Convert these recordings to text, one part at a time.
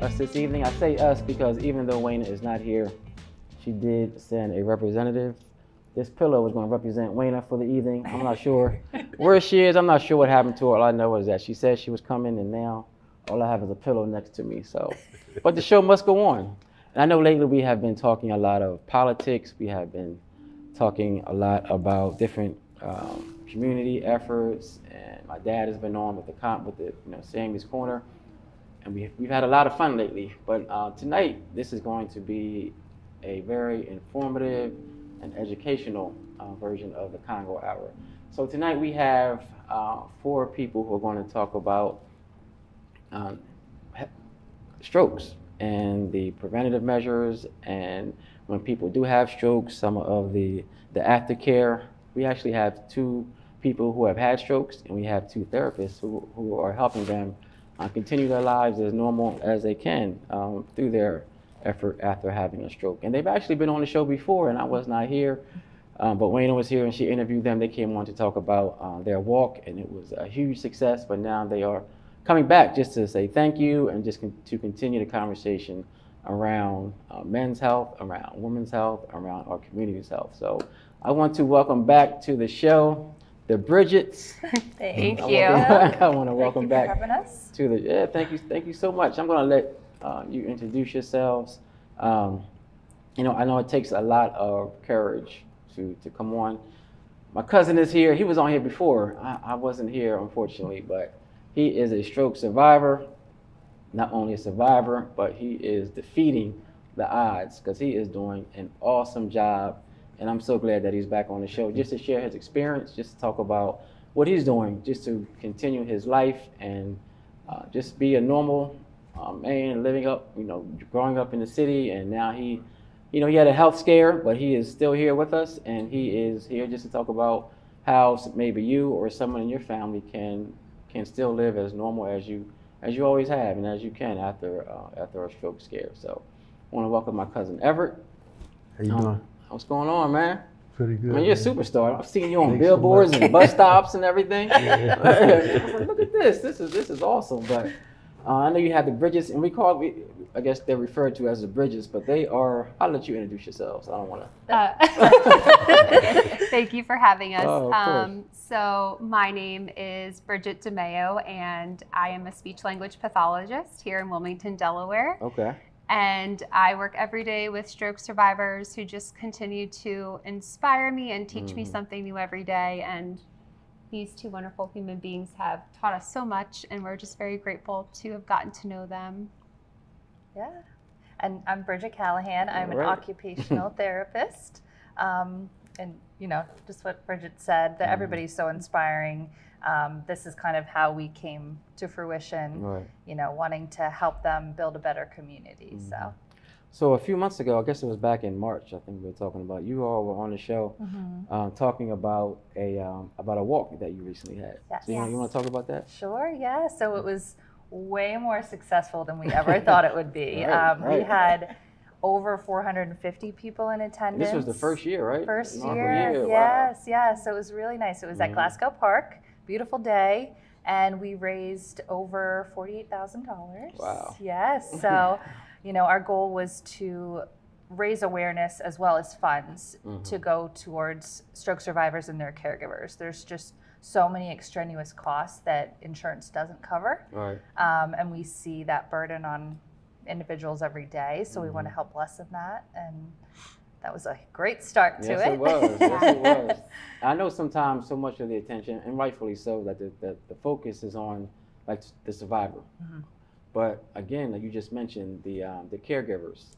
us this evening. I say us because even though Wayna is not here, she did send a representative. This pillow is going to represent Wayna for the evening. I'm not sure where she is. I'm not sure what happened to her. All I know is that she said she was coming, and now all I have is a pillow next to me. So, but the show must go on. And I know lately we have been talking a lot of politics. We have been talking a lot about different community efforts. And my dad has been on with the Sammy's Corner, and we've had a lot of fun lately. But tonight, this is going to be a very informative and educational version of the Congo Hour. So tonight we have 4 people who are going to talk about strokes and the preventative measures, and when people do have strokes, some of the aftercare. We actually have 2 people who have had strokes, and we have 2 therapists who are helping them continue their lives as normal as they can through their effort after having a stroke. And they've actually been on the show before, and I was not here, but Wayna was here and she interviewed them. They came on to talk about their walk, and it was a huge success, but now they are coming back just to say thank you and just to continue the conversation around men's health, around women's health, around our community's health. So I want to welcome back to the show the Bridgets. Thank you. I want to welcome back back for having us. to the thank you so much. I'm going to let you introduce yourselves. I know it takes a lot of courage to come on. My cousin is here. He was on here before. I wasn't here, unfortunately, but he is a stroke survivor. Not only a survivor, but he is defeating the odds because he is doing an awesome job. And I'm so glad that he's back on the show just to share his experience, just to talk about what he's doing, just to continue his life and just be a normal man living up, growing up in the city. And now he had a health scare, but he is still here with us, and he is here just to talk about how maybe you or someone in your family can still live as normal as you always have and as you can after a stroke scare. So I want to welcome my cousin Everett. How you doing? What's going on, man? Pretty good. I mean, you're a superstar. I've seen you on Thanks billboards so and bus stops and everything. I was like, look at this. This is awesome. But I know you have the Bridgets, and I guess they're referred to as the Bridgets, but they are. I'll let you introduce yourselves. I don't want to. Thank you for having us. Oh, of course. So my name is Bridget DiMaio, and I am a speech language pathologist here in Wilmington, Delaware. Okay. And I work every day with stroke survivors who just continue to inspire me and teach me something new every day. And these 2 wonderful human beings have taught us so much, and we're just very grateful to have gotten to know them. Yeah. And I'm Bridget Callahan. I'm an occupational therapist. And, just what Bridget said, that everybody's so inspiring. This is kind of how we came to fruition, wanting to help them build a better community. So a few months ago, I guess it was back in March, I think we were talking about, you all were on the show talking about a walk that you recently had. Yes. So you want to talk about that? Sure, yeah. So it was way more successful than we ever thought it would be. Right. We had over 450 people in attendance. This was the first year, right? First Wow. year, yes, yes. So it was really nice. It was at Glasgow Park, beautiful day, and we raised over $48,000. Wow. Yes, so, our goal was to raise awareness as well as funds to go towards stroke survivors and their caregivers. There's just so many extraneous costs that insurance doesn't cover. Right. And we see that burden on individuals every day, so we want to help lessen that, and that was a great start to it. Yes, it was. Yes, it was. I know sometimes so much of the attention, and rightfully so, that the focus is on like the survivor. But again, like you just mentioned, the caregivers,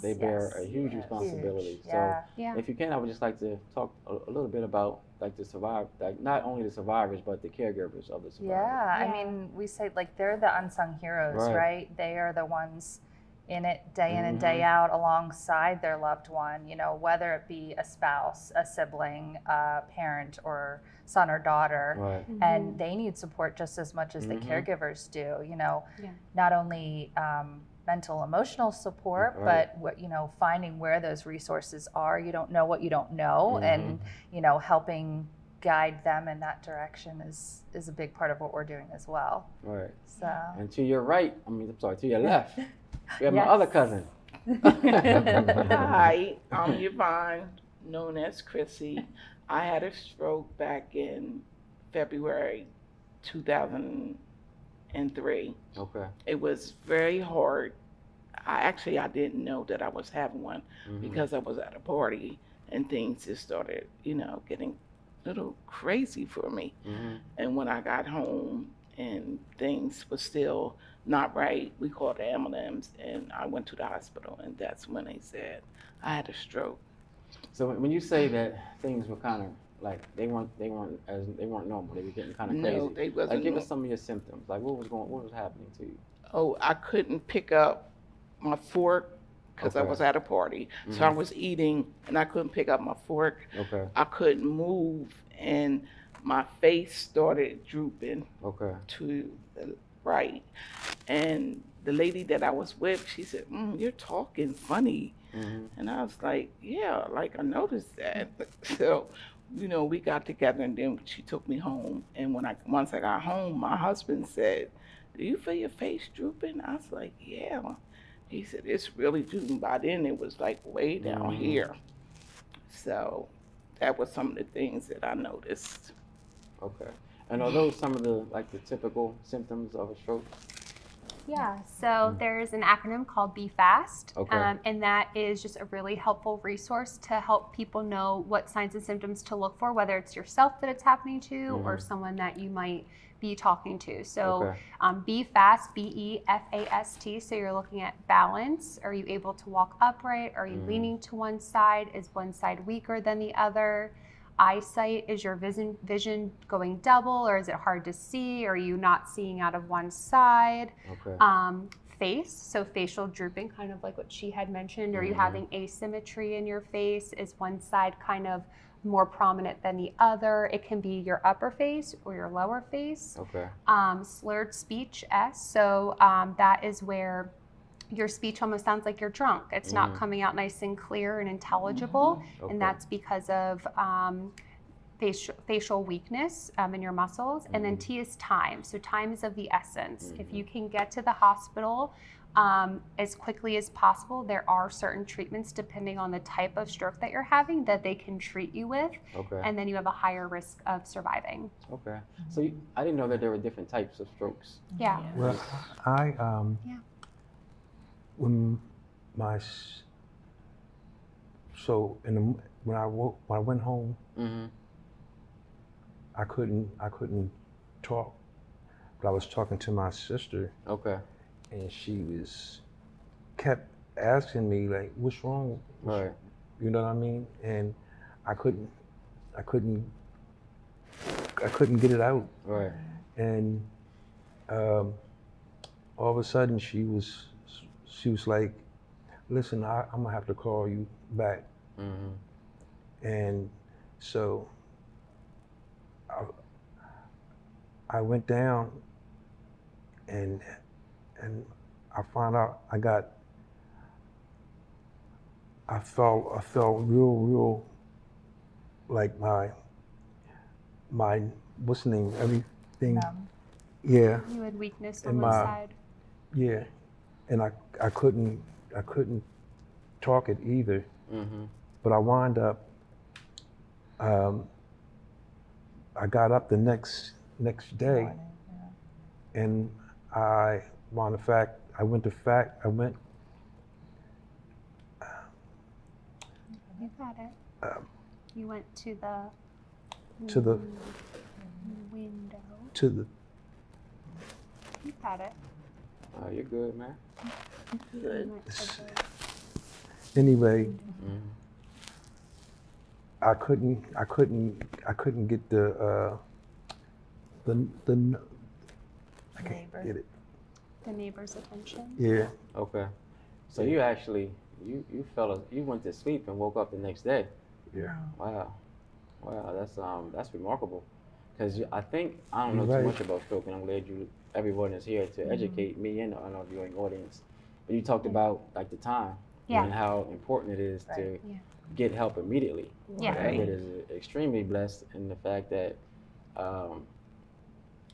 they bear a huge responsibility. Huge. So if you can, I would just like to talk a little bit about like the survivor, like not only the survivors, but the caregivers of the survivor. I mean, we say like they're the unsung heroes, right? They are the ones in it day in and day out alongside their loved one, whether it be a spouse, a sibling, a parent, or son or daughter. And they need support just as much as the caregivers do, not only mental, emotional support, but finding where those resources are. You don't know what you don't know, and helping guide them in that direction is a big part of what we're doing as well. Right. So. And to your right, to your left, We have my other cousin. Hi, I'm Yvonne, known as Crissy. I had a stroke back in February 2003. Okay. It was very hard. I didn't know that I was having one because I was at a party and things just started, getting a little crazy for me. And when I got home and things were still not right, we called the ambulance and I went to the hospital, and that's when they said I had a stroke. So when you say that things were kind of like they weren't normal, they were getting kind of crazy. No, they wasn't. Like, give us some of your symptoms. Like, what was happening to you? Oh, I couldn't pick up my fork because I was at a party. So I was eating and I couldn't pick up my fork. Okay. I couldn't move and my face started drooping to the right. And the lady that I was with, she said, "You're talking funny." And I was like, "Yeah, like I noticed that." So, we got together and then she took me home. And once I got home, my husband said, "Do you feel your face drooping?" I was like, "Yeah." He said, "It's really drooping." By then it was like way down here. So that was some of the things that I noticed. Okay. And are those some of the typical symptoms of a stroke? Yeah, so there's an acronym called Be Fast, Okay. and that is just a really helpful resource to help people know what signs and symptoms to look for, whether it's yourself that it's happening to or someone that you might be talking to. So Be Fast, BEFAST, so you're looking at balance. Are you able to walk upright? Are you leaning to one side? Is one side weaker than the other? Eyesight, is your vision going double, or is it hard to see? Are you not seeing out of one side? Okay. Face, so facial drooping, kind of like what she had mentioned. Are you having asymmetry in your face? Is one side kind of more prominent than the other? It can be your upper face or your lower face. Okay. Slurred speech, S, so that is where your speech almost sounds like you're drunk. It's not coming out nice and clear and intelligible, and that's because of facial weakness in your muscles. And then T is time. So time is of the essence. If you can get to the hospital as quickly as possible, there are certain treatments depending on the type of stroke that you're having that they can treat you with, and then you have a higher risk of surviving. Okay. So I didn't know that there were different types of strokes. Yeah. Well, when when I went home, I couldn't talk, but I was talking to my sister. Okay. And she kept asking me like, "What's wrong?" Right. You know what I mean? And I couldn't get it out. Right. And all of a sudden she was like, "Listen, I'm gonna have to call you back." And so I went down and I found out I felt real like my what's the name, everything. Yeah. You had weakness in on one side. Yeah. And I couldn't talk it either. But I wound up I got up the next day and I went You got it. You went to the window. You got it. Oh, you're good, man. Good. Anyway, I couldn't get the I can't get it. The neighbor's attention. Yeah. Okay. So you actually you went to sleep and woke up the next day. Yeah. Wow. That's remarkable. Because I don't know Right. too much about stroke, and I'm glad everyone is here to educate me and our viewing audience. But you talked about like the time and how important it is to get help immediately. Yeah. It is extremely blessed in the fact that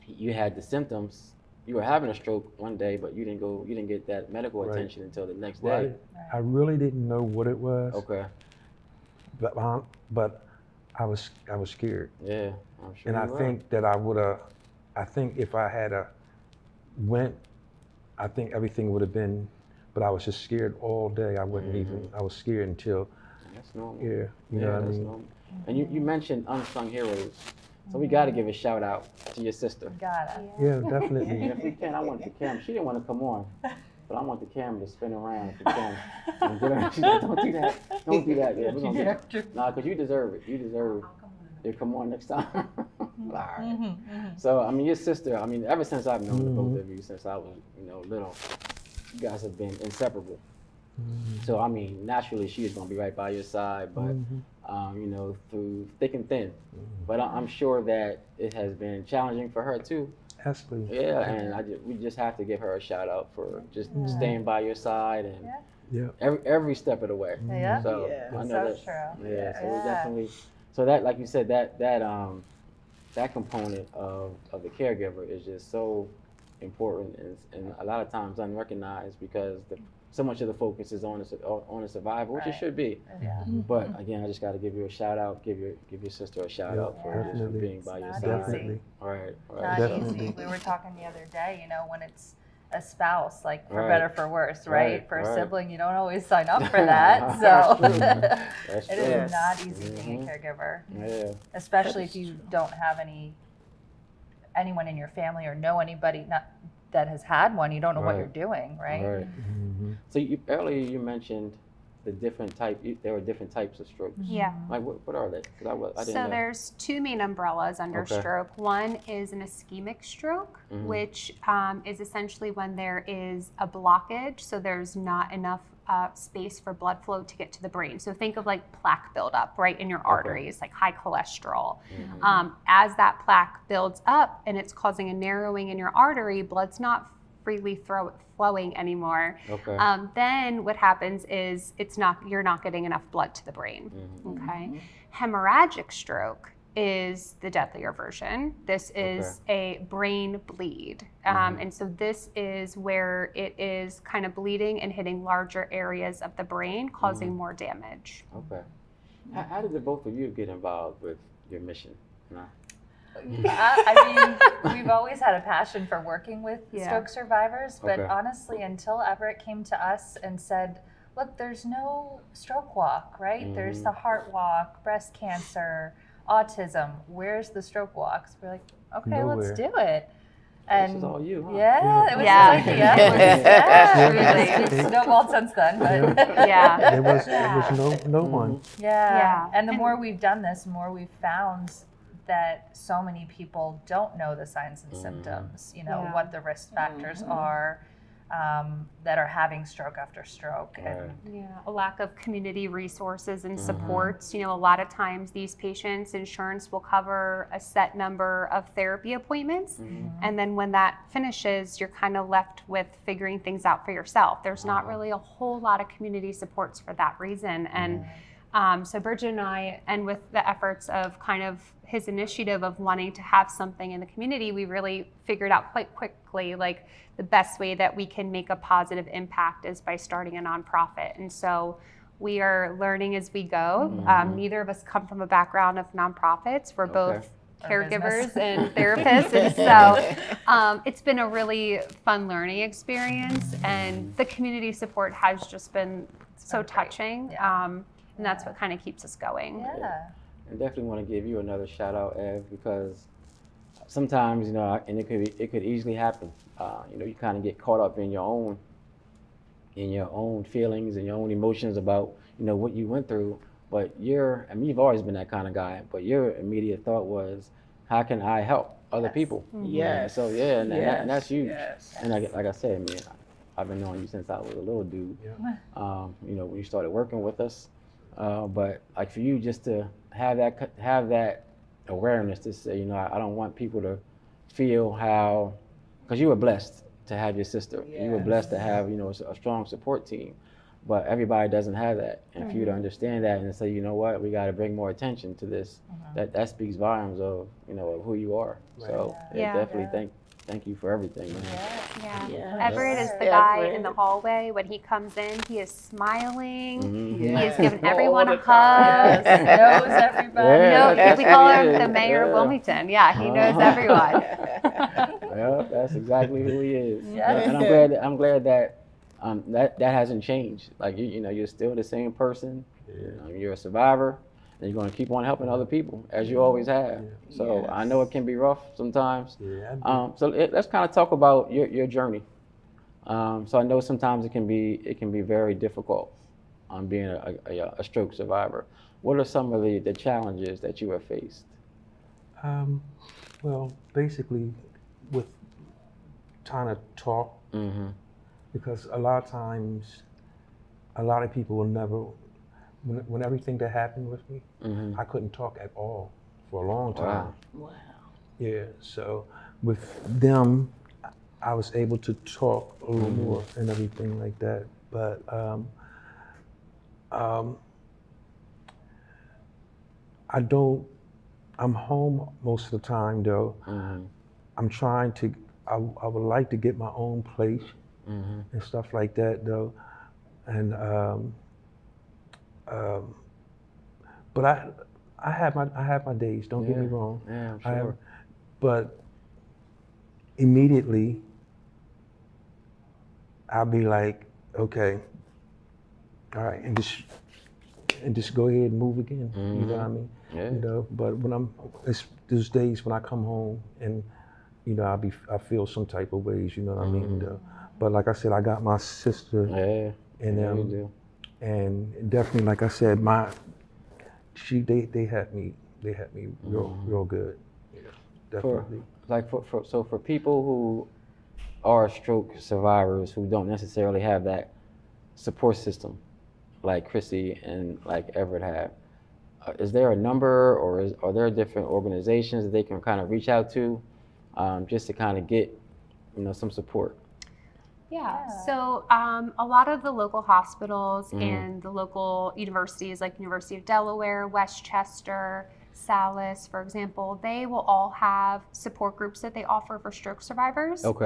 you had the symptoms you were having a stroke one day, but you didn't get that medical Right. attention until the next Well, day. I really didn't know what it was, Okay. but I was scared. Yeah, I'm sure. And I you were. think that I think if I had went, I think everything would have been, but I was just scared all day. I wasn't even, I was scared until, That's normal. yeah, you Yeah, know what I that's mean? normal. And you mentioned unsung heroes, so we got to give a shout out to your sister. Got it. Yeah, definitely. And if we can, I want the camera. She didn't want to come on, but I want the camera to spin around if we can. And get her. She's like, don't do that. Don't do that. Yeah, we're gonna get. Nah, because you deserve it. You deserve. You come on next time. All right. So I mean, your sister. I mean, ever since I've known the both of you, since I was little, you guys have been inseparable. So I mean, naturally, she is gonna be right by your side, but through thick and thin. But I'm sure that it has been challenging for her too. Absolutely. Yeah, and we just have to give her a shout out for just staying by your side and Yeah. every step of the way. Yeah. So Yeah. I know So that. true. Yeah, so we Yeah. definitely. So that, like you said, that component of the caregiver is just so important and a lot of times unrecognized because so much of the focus is on the survivor, which it Right. should be. Yeah. But again, I just got to give you a shout out, give your sister a shout out for just Definitely. being by your It's side. not Definitely. All right, all right. Not So- Definitely. easy. We were talking the other day, when it's a spouse, like for Right. better for worse, right? Right, For a right. sibling, you don't always sign up for that. So That's it true. is not easy being a caregiver, Yeah. especially if you don't have anyone in your family or know anybody that has had one. You don't know what Right. you're doing, right? Right. So earlier you mentioned the different there were different types of strokes. Yeah. Like what are they? 'Cause I didn't So know. there's two main umbrellas under Okay. stroke. One is an ischemic stroke, Mhm. which is essentially when there is a blockage, so there's not enough space for blood flow to get to the brain. So think of like plaque buildup right in your arteries, like high cholesterol. As that plaque builds up and it's causing a narrowing in your artery, blood's not freely flowing anymore. Okay. Then what happens is you're not getting enough blood to the brain. Mhm. Okay. Hemorrhagic stroke is the deadlier version. This is a brain bleed. And so this is where it is kind of bleeding and hitting larger areas of the brain, causing more damage. Okay. How did the both of you get involved with your mission? I mean, we've always had a passion for working with Yeah. stroke survivors, but Okay. honestly, until Everett came to us and said, look, there's no stroke walk, right? There's the heart walk, breast cancer, autism. Where's the stroke walks? We're like, okay, let's Nowhere. do it. This is And all you, huh? yeah, it was Yeah. his idea. It's snowballed since then, but Yeah. There was no one. yeah. And the And- more we've done this, the more we've found that so many people don't know the signs and symptoms, Yeah. what the risk factors are that are having stroke after stroke. Right. And Yeah, a lack of community resources and supports. A lot of times these patients, insurance will cover a set number of therapy appointments. And then when that finishes, you're kind of left with figuring things out for yourself. There's not really a whole lot of community supports for that reason. And so Bridget and I, and with the efforts of kind of his initiative of wanting to have something in the community, we really figured out quite quickly, like the best way that we can make a positive impact is by starting a nonprofit. And so we are learning as we go. Neither of us come from a background of nonprofits. We're both Or caregivers business. and therapists. And so it's been a really fun learning experience. And the community support has just been so great. touching. Yeah. And that's what kind of keeps us going. yeah. And definitely want to give you another shout out, Ev, because sometimes, and it could easily happen. You kind of get caught up in your own feelings and your own emotions about, what you went through. But you've always been that kind of guy, but your immediate thought was, how can I help other Yes. people? Yes. So yeah, and that's huge. Yes. And like I said, I've been knowing you since I was a little dude. Yeah. When you started working with us, but like for you just to have that awareness to say, I don't want people to feel how, because you were blessed to have your sister. You were blessed to have, a strong support team. But everybody doesn't have that. And for you to understand that and to say, you know what, we got to bring more attention to this, that speaks volumes of, of who you are. Right. So Yeah. definitely thank you for everything. Man. Yeah. Yes. Everett is the guy Everett. in the hallway. When he comes in, he is smiling. Mhm. He is Yes. giving All everyone the a time. hug. Knows everybody. Yeah, that's We what call he him is. the mayor of Yeah. Wilmington. Yeah, he knows Uh-huh. everyone. Yeah, that's exactly who he is. Yes. And I'm glad that that hasn't changed. Like you know, you're still the same person. You know, you're a survivor, and you're going to keep on helping other people as you always have. So I know it can be rough sometimes. Let's kind of talk about your journey. So I know sometimes it can be very difficult being a stroke survivor. What are some of the challenges that you have faced? Well, basically, with trying to talk, because a lot of times, a lot of people will never, when everything that happened with me, I couldn't talk at all for a long time. Wow. Yeah, so with them, I was able to talk a little more and everything like that. But I'm home most of the time though. I'm trying to, I would like to get my own place and stuff like that though. And, but I have my days, don't get me wrong. Yeah, I'm sure. But immediately, I'll be like, okay, all right, and just go ahead and move again. You know what I mean? Yeah. You know, but it's those days when I come home and, you know, I feel some type of ways. You know what I mean? Though. But like I said, I got my sister and you do. and definitely, like I said, they had me real good. Yeah, definitely. For people who are stroke survivors who don't necessarily have that support system like Crissy and like Everett have, is there a number or are there different organizations that they can kind of reach out to just to kind of get, you know, some support? Yeah. So a lot of the local hospitals and the local universities, like University of Delaware, Westchester, Salis, for example, they will all have support groups that they offer for stroke survivors. Okay.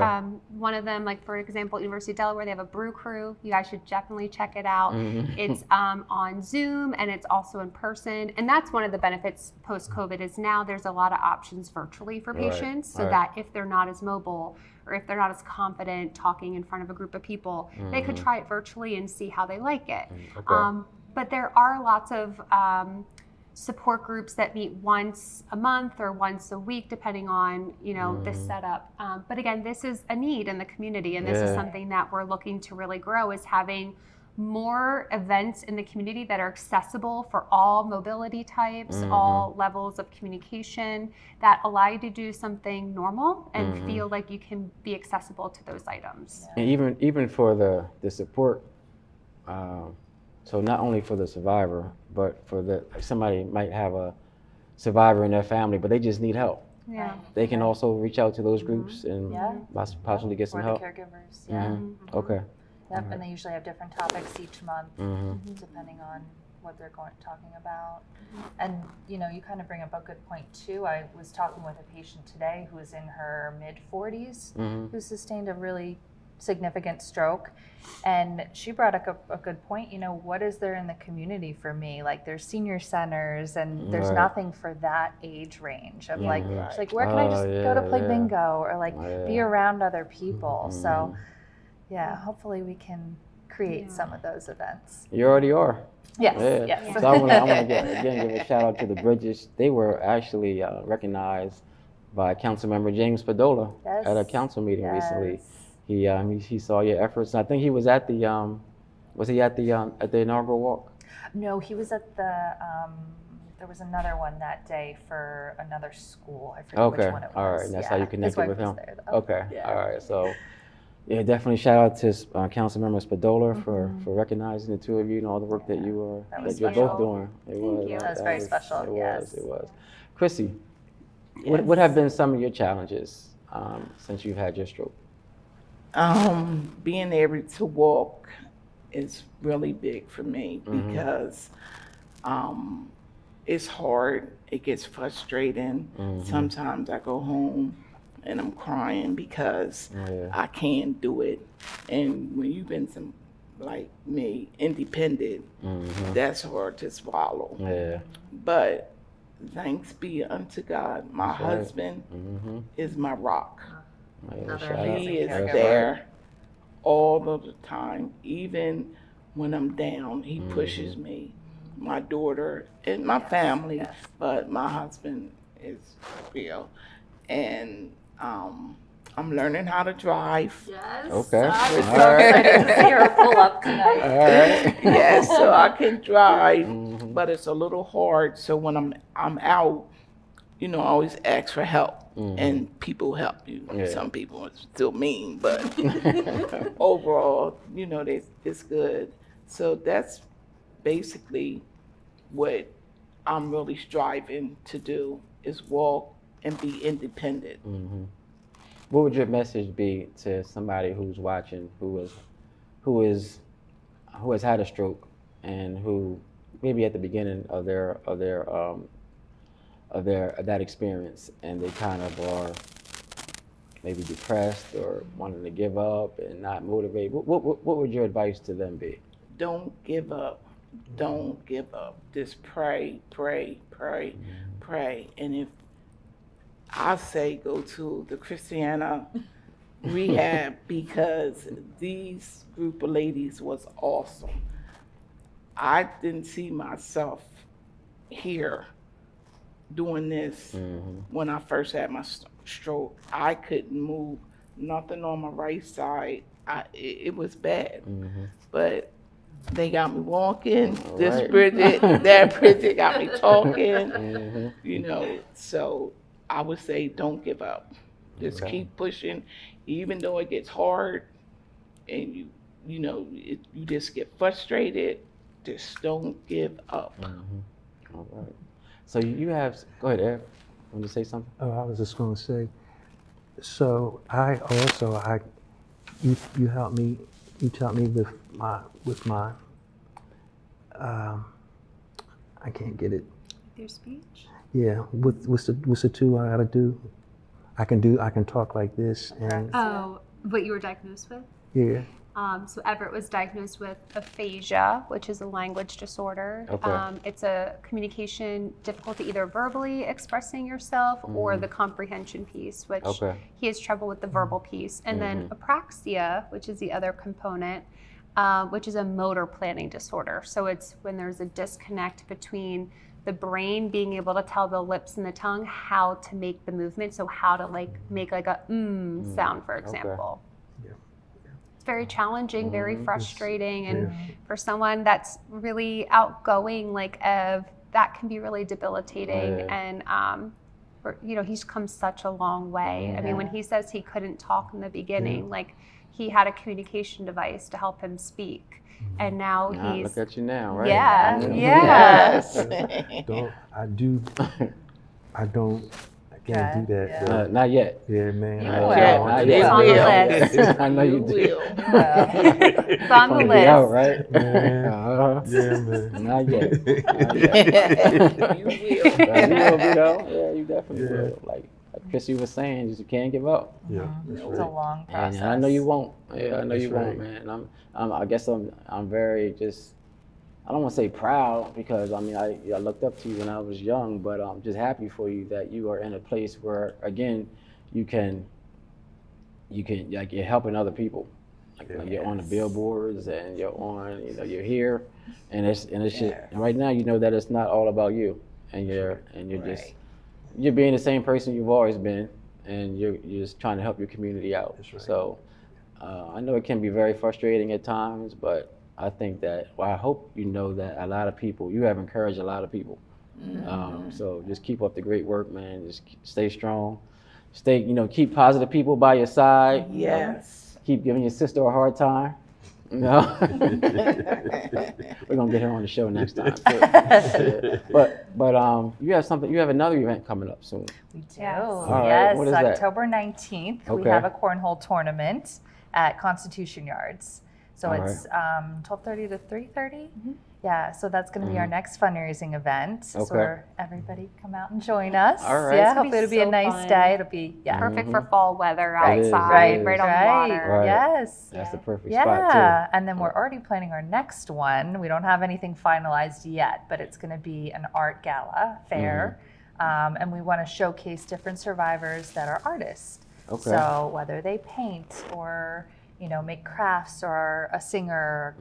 One of them, like for example, University of Delaware, they have a brew crew. You guys should definitely check it out. It's on Zoom and it's also in person. And that's one of the benefits post-COVID is now there's a lot of options virtually for patients so that if they're not as mobile or if they're not as confident talking in front of a group of people, they could try it virtually and see how they like it. But there are lots of support groups that meet once a month or once a week, depending on, you know, the setup. But again, this is a need in the community, and this is something that we're looking to really grow, is having more events in the community that are accessible for all mobility types, all levels of communication, that allow you to do something normal and feel like you can be accessible to those items. And even for the support, so not only for the survivor, but for like somebody might have a survivor in their family, but they just need help. Yeah. They can also reach out to those groups and possibly get some help. For the caregivers, Okay. Yep, and they usually have different topics each month, depending on what they're talking about. And you know, you kind of bring up a good point too. I was talking with a patient today who's in her mid-40s, who sustained a really significant stroke, and she brought up a good point. You know, what is there in the community for me? Like, there's senior centers, and there's nothing for that age range of like, she's like, where can I just go to play bingo or like be around other people? So yeah, hopefully we can create some of those events. You already are. Yes, yes. So I want to again give a shout out to the Bridges. They were actually recognized by Councilmember James Spadola at a council meeting recently. He saw your efforts. I think he was at the was he at the inaugural walk? No, he was at the there was another one that day for another school. I forget which one it was. All right, and that's how you connected with him. There, okay, all right. So yeah, definitely shout out to Councilmember Spadola for recognizing the two of you and all the work that you're both doing. Thank you. That was very special. It was. Crissy, what have been some of your challenges since you've had your stroke? Being able to walk is really big for me because it's hard. It gets frustrating. Sometimes I go home and I'm crying because I can't do it. And when you've been like me, independent, that's hard to swallow. Yeah. But thanks be unto God, my husband is my rock. He is there all of the time, even when I'm down. He pushes me, my daughter, and my family, but my husband is real. And I'm learning how to drive. Yes. Okay. I was so excited to see her pull up tonight. All right. Yes, so I can drive, but it's a little hard. So when I'm out, I always ask for help, and people help you. Yeah. Some people are still mean, but overall, it's good. So that's basically what I'm really striving to do, is walk and be independent. What would your message be to somebody who's watching, who has had a stroke, and who maybe at the beginning of that experience, and they kind of are maybe depressed or wanting to give up and not motivate? What would your advice to them be? Don't give up. Don't give up. Just pray, pray, pray, pray. And if I say go to the Christiana rehab, because these group of ladies was awesome. I didn't see myself here doing this when I first had my stroke. I couldn't move nothing on my right side. It was bad. But they got me walking. This Bridget, that Bridget got me talking. So I would say don't give up. Just keep pushing, even though it gets hard, and you just get frustrated. Just don't give up. All right. So you have. Go ahead, Eric. Want to say something? Oh, I was just going to say. So you helped me. You taught me with my. I can't get it. Your speech? Yeah. What's the two I gotta do? I can talk like this and. Oh, what you were diagnosed with? Yeah. So Everett was diagnosed with aphasia, which is a language disorder. Okay. It's a communication difficulty, either verbally expressing yourself or the comprehension piece, which he has trouble with the verbal piece. And then apraxia, which is the other component, which is a motor planning disorder. So it's when there's a disconnect between the brain being able to tell the lips and the tongue how to make the movement. So how to make like a sound, for example. Very challenging, very frustrating, and for someone that's really outgoing, that can be really debilitating. And he's come such a long way. I mean, when he says he couldn't talk in the beginning, he had a communication device to help him speak, and now he's. Look at you now, right? Yeah, Yes. I can't do that. Not yet. Yeah, man. Not yet. It's on the list. I know you do. It's on the list. Out, right? Man. Yeah, man. Not yet. You will. You will be though. Yeah, you definitely will. Like Crissy was saying, you can't give up. Yeah. It's a long process. And I know you won't. Yeah, I know you won't, man. I guess I'm very just. I don't want to say proud, because I looked up to you when I was young, but I'm just happy for you that you are in a place where, again, you can you're helping other people. You're on the billboards, and you're on, you're here, and it's just, and right now that it's not all about you, and you're being the same person you've always been, and you're just trying to help your community out. Right. So I know it can be very frustrating at times, but I think that, I hope that a lot of people, you have encouraged a lot of people. So just keep up the great work, man. Just stay strong. Keep positive people by your side. Yes. Keep giving your sister a hard time. We're gonna get her on the show next time. But you have another event coming up soon. We do. Yes. Yes, what is that? October 19th, we have a cornhole tournament at Constitution Yards. So All it's 12:30 to 3:30. Mhm. Yeah, so that's going to be our next fundraising event. So Okay. where everybody come out and join us. All right. Yeah, It's gonna hopefully it'll be a so nice fun. day. It'll be Perfect for fall weather It is, outside, it is. right on the water. Right. Yes. That's the perfect Yeah, spot and then we're already planning our next one. We don't have anything finalized yet, but it's going to be an art gala fair. And we want to showcase different survivors that are artists. Okay. So whether they paint or, make crafts or a singer,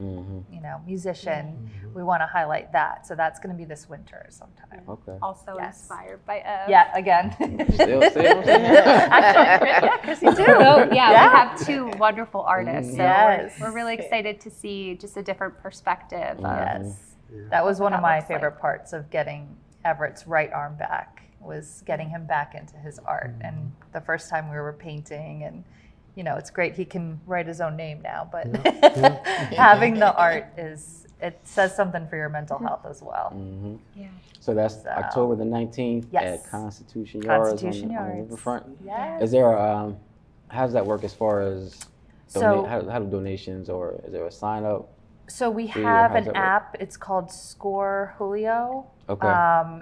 musician, we want to highlight that. So that's going to be this winter sometime. too. Okay. Also Yes. inspired by Ev. Yeah, again. Still see what I'm saying? Actually, yeah, Crissy too. So, yeah, we have two wonderful artists. So Yes. we're really excited to see just a different perspective. Yes. That was one of that my looks like. favorite parts of getting Everett's right arm back, was getting him back into his art. And the first time we were painting, and it's great he can write his own name now, but having the art it says something for your mental health as well. Yeah. So that's So- October the 19th Yes. at Constitution Yards Constitution on the Yards. riverfront. Yes. Is there how does that work as far as So- how do donations, or is there a sign up? So we Or have how's an that work? app. It's called Score Julio. Okay.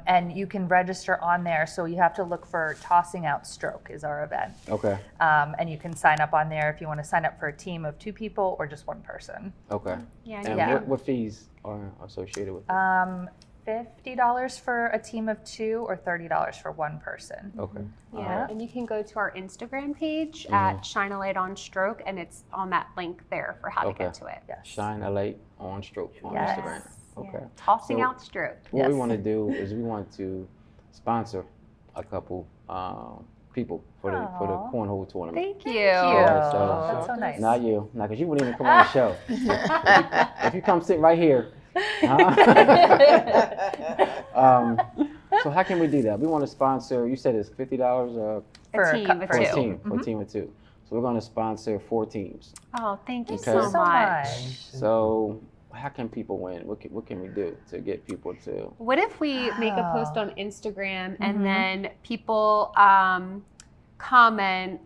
And you can register on there. So you have to look for Tossing Out Stroke is our event. Okay. And you can sign up on there if you want to sign up for a team of 2 people or just 1 person. Okay. Yeah. And Yeah. what fees are associated with it? $50 for a team of 2 or $30 for 1 person. Okay. Yeah, Alright. and you can go to our Instagram page Mm-hmm. at Shine a Light on Stroke, and it's on that link there for how to Okay. get to it. Yes. Shine a light on stroke on Yes. Instagram. Okay. Yeah. Tossing So- out stroke. What we Yes. want to do is we want to sponsor a couple people for the Aw. cornhole tournament. Thank you. Yeah, so- that's so nice. Not you, not because you wouldn't even come on the show. If you come sit right here. So how can we do that? We want to sponsor. You said it's $50 For A a team cou- of for a two. team, for a team of 2. So we're going to sponsor 4 teams. Oh, thank you Okay. so so much. So how can people win? What can we do to get people to? What if we make a post Wow. on Instagram Mhm. and then people comment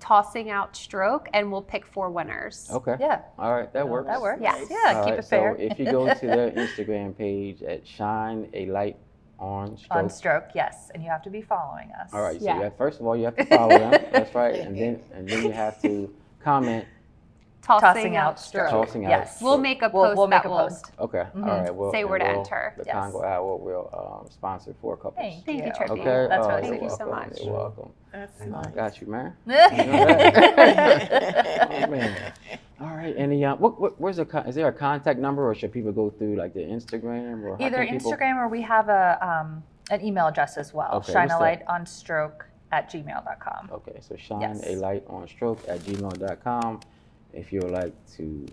tossing out stroke, and we'll pick 4 winners. Okay. Yeah, All right, that works. that works. Yes. Yeah, All keep right, it fair. So if you go to their Instagram page at Shine a Light on Stroke. On Stroke, yes, and you have to be following us. All right. So Yeah. you have, first of all, you have to follow them. That's right. And then you have to comment. Tossing out stroke. Tossing out Yes. We'll make a We'll post make that a will post. Okay. Mhm. All right. Well, Say and where to we'll- enter. The Yes. Congo Hour will sponsor 4 couples. Thank Thank you, you. Trippi. Okay. That's Oh, really Thank you're you so welcome. much. You're welcome. That's I nice. got you, man. Yes. Oh, man. All right. Any where's is there a contact number, or should people go through like the Instagram, or how Either can people- Instagram or we have an email address as well. Okay, what's that? shinealightonStroke@gmail.com. Okay, so shine Yes. a light on stroke at gmail.com. If you would like to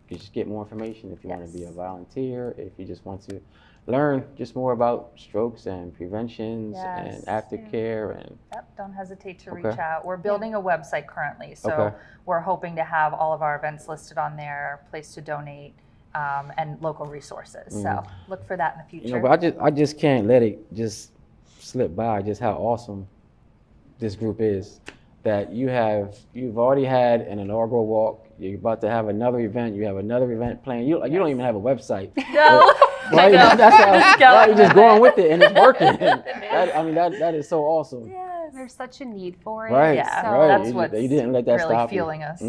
just get more information, if you want to be a Yes. volunteer, if you just want to learn just more about strokes and preventions Yes. and aftercare and Yep, don't hesitate to Okay. reach out. We're building a website currently, so Okay. we're hoping to have all of our events listed on there, place to donate, and local resources. So look for that in the future. but I just can't let it just slip by just how awesome this group is. That you've already had an inaugural walk. You're about to have another event. You have another event planned. You don't even have a website. No. Right? I know. That's how, Just go. right, you're just going with it and it's working. That is so awesome. Yes. There's such a need for it. Right, Yeah, So right. that's you what's didn't let that really stop fueling you. us.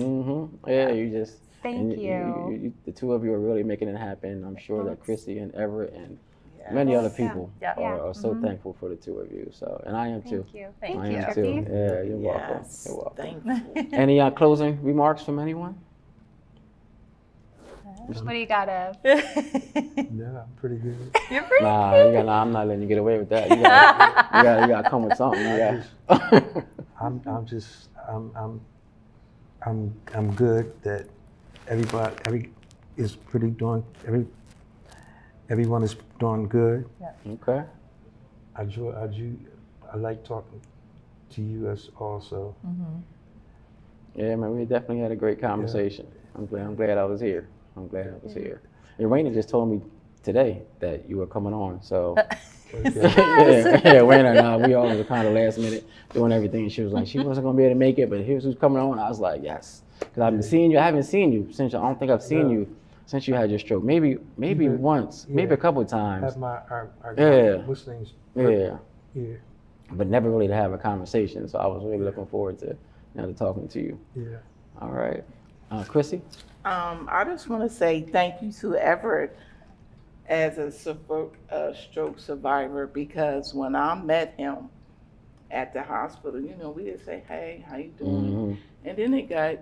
Yeah, you just. Thank and you. The two of you are really making it happen. I'm sure that Crissy and Everett and Yeah. many other Yeah. people Yeah. are so Mhm. thankful for the two of you. So, and I am too. Thank you. Thank I you. am Trippi. too. Yeah, you're welcome. Yes, You're welcome. thankful. Any closing remarks from anyone? What do you got, Ev? Yeah, I'm pretty good. You're pretty Nah, I'm not letting you get away with that. You gotta come with something. I'm good that everyone is doing good. Okay. I like talking to you as also. Yeah, man, we definitely had a great conversation. I'm glad I was here. And Raina just told me today that you were coming on, so yeah, Raina and I, we always were kind of last minute doing everything. She was like, she wasn't gonna be able to make it, but here's who's coming on. I was like, yes. because I've been seeing you. I haven't seen you since. I don't think I've seen you since you had your stroke. Maybe once, maybe a couple of times. Have our Muslims. Yeah. Yeah. But never really to have a conversation. So I was really looking forward to, to talking to you. Yeah. All right, Crissy. I just want to say thank you to Everett as a stroke survivor, because when I met him at the hospital, we just say, hey, how you doing? And then it got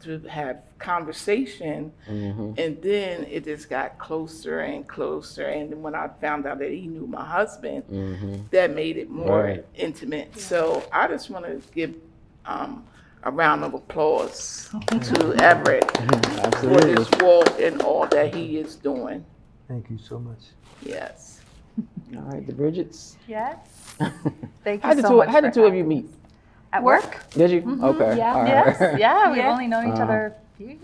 to have conversation, and then it just got closer and closer. And then when I found out that he knew my husband, that made it more intimate. So I just want to give a round of applause to Everett for this walk and all that he is doing. Thank you so much. Yes. All right, the Bridgets. Yes. Thank you so much. How did the two of you meet? At work. Did you? Okay. Yeah. All right. Yes. Yeah. We've only known each other a few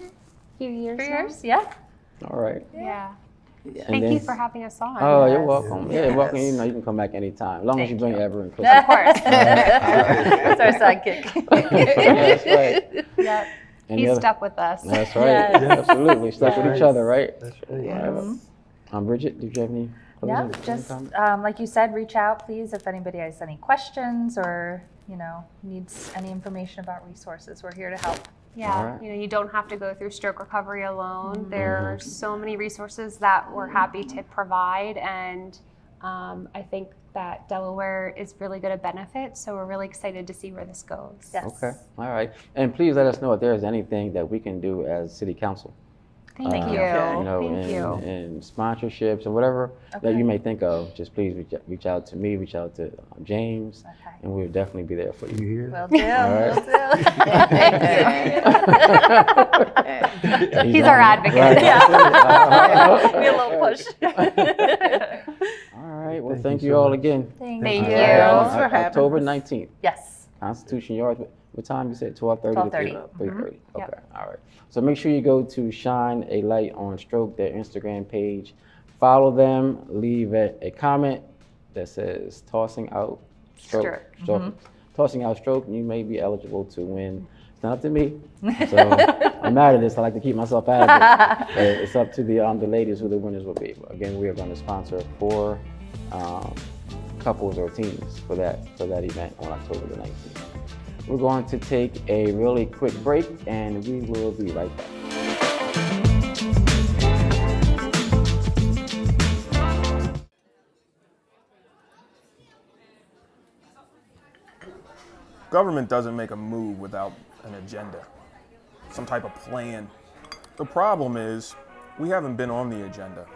Years. years. Yeah. All right. Yeah. Yeah. Thank then- you for having us on. Oh, Yes. you're welcome. Yeah, you're welcome. Yes. You can come back anytime, as long as you Thank bring you. Everett and Crissy. Of course. That's our sidekick. That's right. Yep. And He the other- stuck with us. That's right. Yes. Absolutely. Stuck with each Yes. other, right? That's right. Yes. Bridget, did you have any? Yeah, closing just comments? like you said, reach out, please, if anybody has any questions or, needs any information about resources. We're here to help. Yeah, All right. you don't have to go through stroke recovery alone. There are so many resources that we're happy to provide, and I think that Delaware is really going to benefit. So we're really excited to see where this goes. Yes. Okay. All right. And please let us know if there's anything that we can do as city council. Thank you. In, Thank you. in sponsorships or whatever that Okay. you may think of, just please reach out to me, reach out to James, Okay. and we'll definitely be there for You you. hear? Will do. right. Will do. He's our advocate. Right. Yeah. Be a little push. All right. Well, Thank thank you you so all much. again. Thank Thank you. you. Thanks for having October us. 19th, Yes. Constitution Yard. What time you said? 12:30 12:30. to 3:30. Okay. Yep. All right. So make sure you go to Shine a Light on Stroke, their Instagram page. Follow them. Leave a comment that says "Tossing Out Stroke." Tossing out stroke, and you may be eligible to win. It's not up to me. So I'm mad at this. I like to keep myself out of it. But it's up to the ladies who the winners will be. Again, we are going to sponsor 4 couples or teams for that event on October the 19th. We're going to take a really quick break, and we will be right back. Government doesn't make a move without an agenda, some type of plan. The problem is we haven't been on the agenda.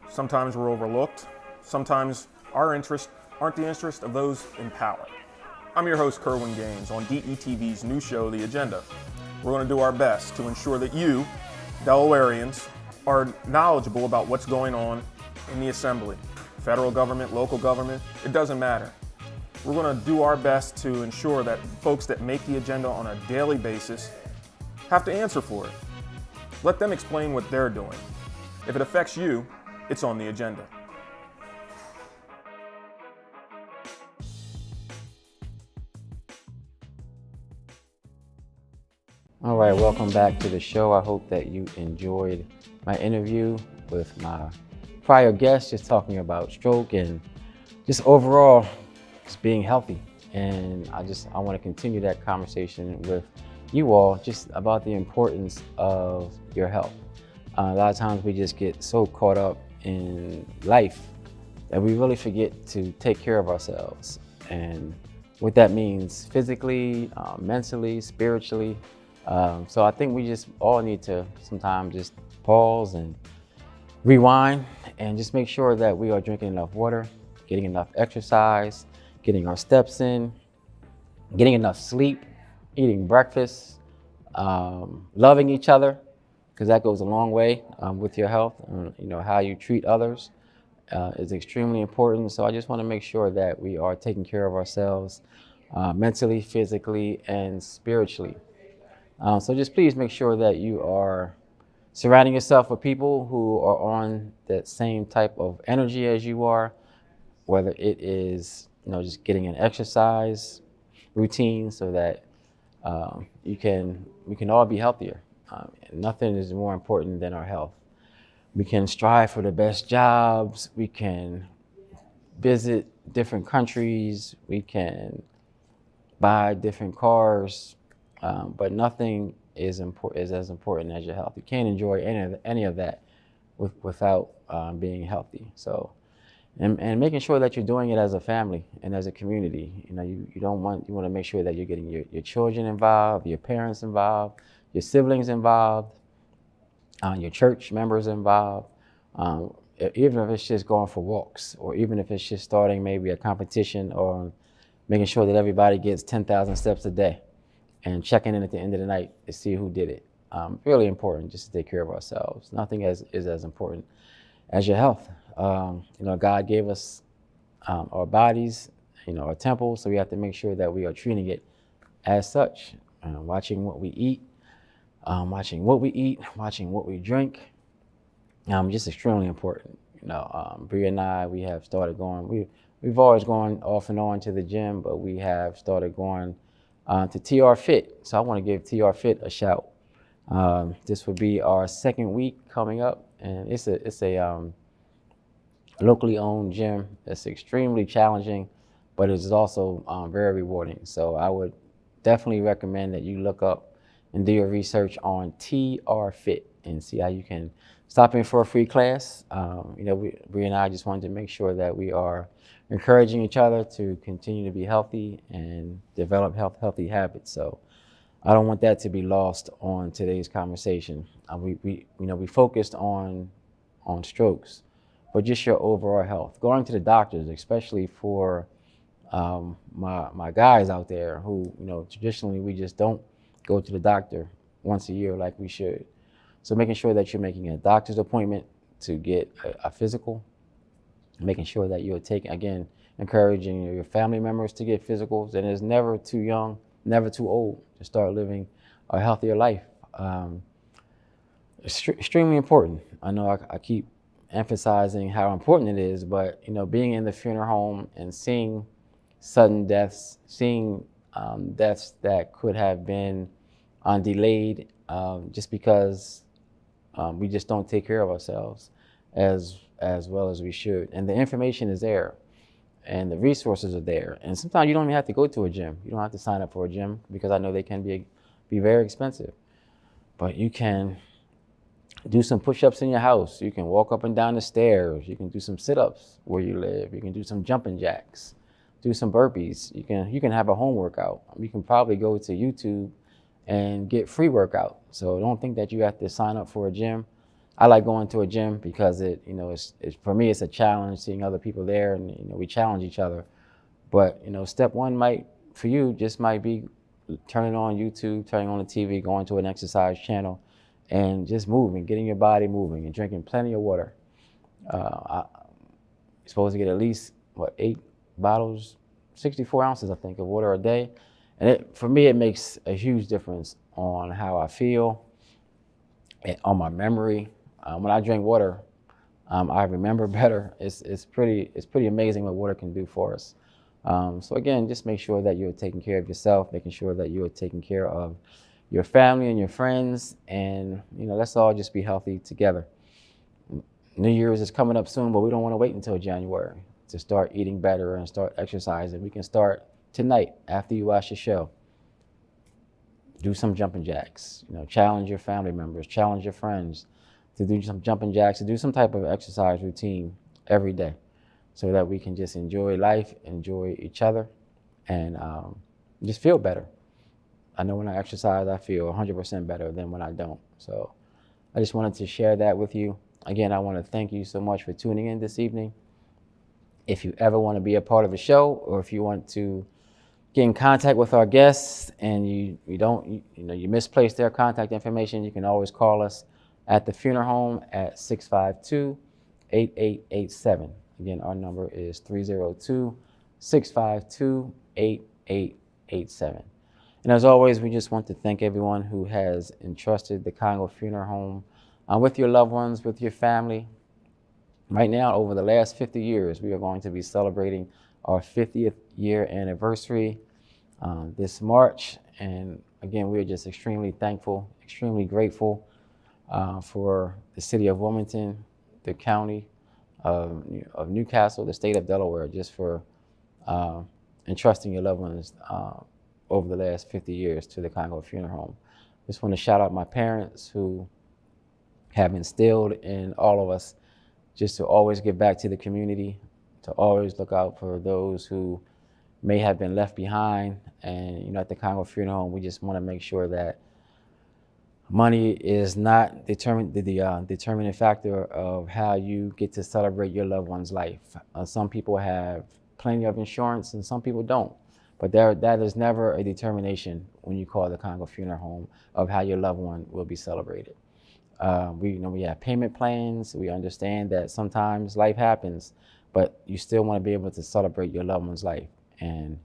Sometimes we're overlooked. Sometimes our interests aren't the interest of those in power. I'm your host, Kerwin Gaines, on DETV's new show, The Agenda. We're going to do our best to ensure that you, Delawareans, are knowledgeable about what's going on in the Assembly. Federal government, local government, it doesn't matter. We're going to do our best to ensure that folks that make the agenda on a daily basis have to answer for it. Let them explain what they're doing. If it affects you, it's on the agenda. All right, welcome back to the show. I hope that you enjoyed my interview with my prior guest, just talking about stroke and just overall just being healthy. And I want to continue that conversation with you all just about the importance of your health. A lot of times we just get so caught up in life that we really forget to take care of ourselves. And what that means physically, mentally, spiritually. So I think we just all need to sometimes just pause and rewind and just make sure that we are drinking enough water, getting enough exercise, getting our steps in, getting enough sleep, eating breakfast, loving each other, because that goes a long way with your health. How you treat others is extremely important. So I just want to make sure that we are taking care of ourselves mentally, physically, and spiritually. So just please make sure that you are surrounding yourself with people who are on that same type of energy as you are, whether it is just getting an exercise routine so that we can all be healthier. Nothing is more important than our health. We can strive for the best jobs. We can visit different countries. We can buy different cars, but nothing is as important as your health. You can't enjoy any of that without being healthy. So, and making sure that you're doing it as a family and as a community. You know, you want to make sure that you're getting your children involved, your parents involved, your siblings involved, your church members involved. Even if it's just going for walks, or even if it's just starting maybe a competition, or making sure that everybody gets 10,000 steps a day, and checking in at the end of the night to see who did it. Really important just to take care of ourselves. Nothing is as important as your health. You know, God gave us our bodies, you know, our temple, so we have to make sure that we are treating it as such. Watching what we eat, watching what we drink, just extremely important. You know, Bria and I, we have started going. We've always gone off and on to the gym, but we have started going to TR Fit. So I want to give TR Fit a shout. This will be our second week coming up, and it's a locally owned gym. It's extremely challenging, but it's also very rewarding. So I would definitely recommend that you look up and do your research on TR Fit and see how you can stop in for a free class. You know, Bria and I just wanted to make sure that we are encouraging each other to continue to be healthy and develop healthy habits. So I don't want that to be lost on today's conversation. We focused on strokes, but just your overall health. Going to the doctors, especially for my guys out there who, you know, traditionally we just don't go to the doctor once a year like we should. So making sure that you're making a doctor's appointment to get a physical, making sure that you're encouraging your family members to get physicals, and it's never too young, never too old to start living a healthier life. It's extremely important. I know I keep emphasizing how important it is, but you know, being in the funeral home and seeing sudden deaths, seeing deaths that could have been delayed just because we just don't take care of ourselves as well as we should. And the information is there, and the resources are there. And sometimes you don't even have to go to a gym. You don't have to sign up for a gym, because I know they can be very expensive. But you can do some push-ups in your house. You can walk up and down the stairs. You can do some sit-ups where you live. You can do some jumping jacks, do some burpees. You can have a home workout. You can probably go to YouTube and get free workout. So don't think that you have to sign up for a gym. I like going to a gym because it's for me, it's a challenge seeing other people there, and you know, we challenge each other. But you know, step one might be turning on YouTube, turning on the TV, going to an exercise channel, and just moving, getting your body moving, and drinking plenty of water. You're supposed to get at least 8 bottles, 64 ounces, I think, of water a day. And for me, it makes a huge difference on how I feel, and on my memory. When I drink water, I remember better. It's pretty amazing what water can do for us. So again, just make sure that you're taking care of yourself, making sure that you're taking care of your family and your friends, and you know, let's all just be healthy together. New Year's is coming up soon, but we don't want to wait until January to start eating better and start exercising. We can start tonight after you watch the show. Do some jumping jacks. You know, challenge your family members, challenge your friends to do some jumping jacks, to do some type of exercise routine every day, so that we can just enjoy life, enjoy each other, and just feel better. I know when I exercise, I feel 100% better than when I don't. So I just wanted to share that with you. Again, I want to thank you so much for tuning in this evening. If you ever want to be a part of the show, or if you want to get in contact with our guests and you misplaced their contact information, you can always call us at the funeral home at 652-8887. Again, our number is 302-652-8887. And as always, we just want to thank everyone who has entrusted the Congo Funeral Home with your loved ones, with your family. Right now, over the last 50 years, we are going to be celebrating our 50th year anniversary this March. And again, we're just extremely thankful, extremely grateful for the city of Wilmington, the county of Newcastle, the state of Delaware, just for entrusting your loved ones over the last 50 years to the Congo Funeral Home. Just want to shout out my parents who have instilled in all of us just to always give back to the community, to always look out for those who may have been left behind. And at the Congo Funeral Home, we just want to make sure that money is not the determining factor of how you get to celebrate your loved one's life. Some people have plenty of insurance and some people don't. But that is never a determination when you call the Congo Funeral Home of how your loved one will be celebrated. We have payment plans. We understand that sometimes life happens, but you still want to be able to celebrate your loved one's life. And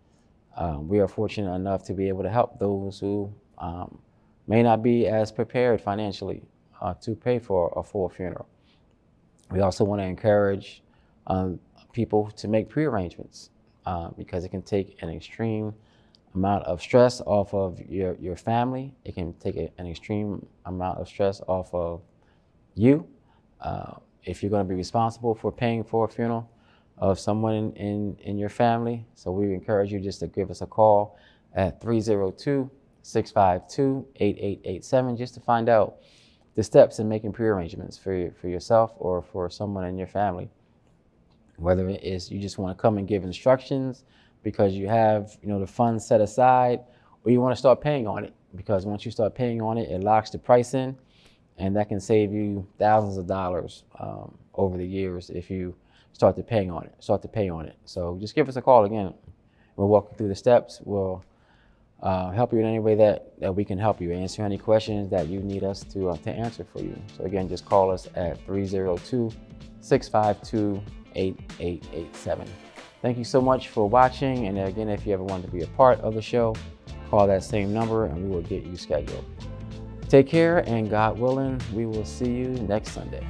we are fortunate enough to be able to help those who may not be as prepared financially to pay for a full funeral. We also want to encourage people to make pre-arrangements because it can take an extreme amount of stress off of your family. It can take an extreme amount of stress off of you. If you're going to be responsible for paying for a funeral of someone in your family. So we encourage you just to give us a call at 302-652-8887 just to find out the steps in making pre-arrangements for yourself or for someone in your family. Whether it is you just want to come and give instructions because you have the funds set aside, or you want to start paying on it, because once you start paying on it, it locks the price in, and that can save you thousands of dollars over the years if you start to pay on it. So just give us a call again. We'll walk you through the steps. We'll help you in any way that we can help you, answer any questions that you need us to answer for you. So again, just call us at 302-652-8887. Thank you so much for watching. And again, if you ever want to be a part of the show, call that same number and we will get you scheduled. Take care, and God willing, we will see you next Sunday.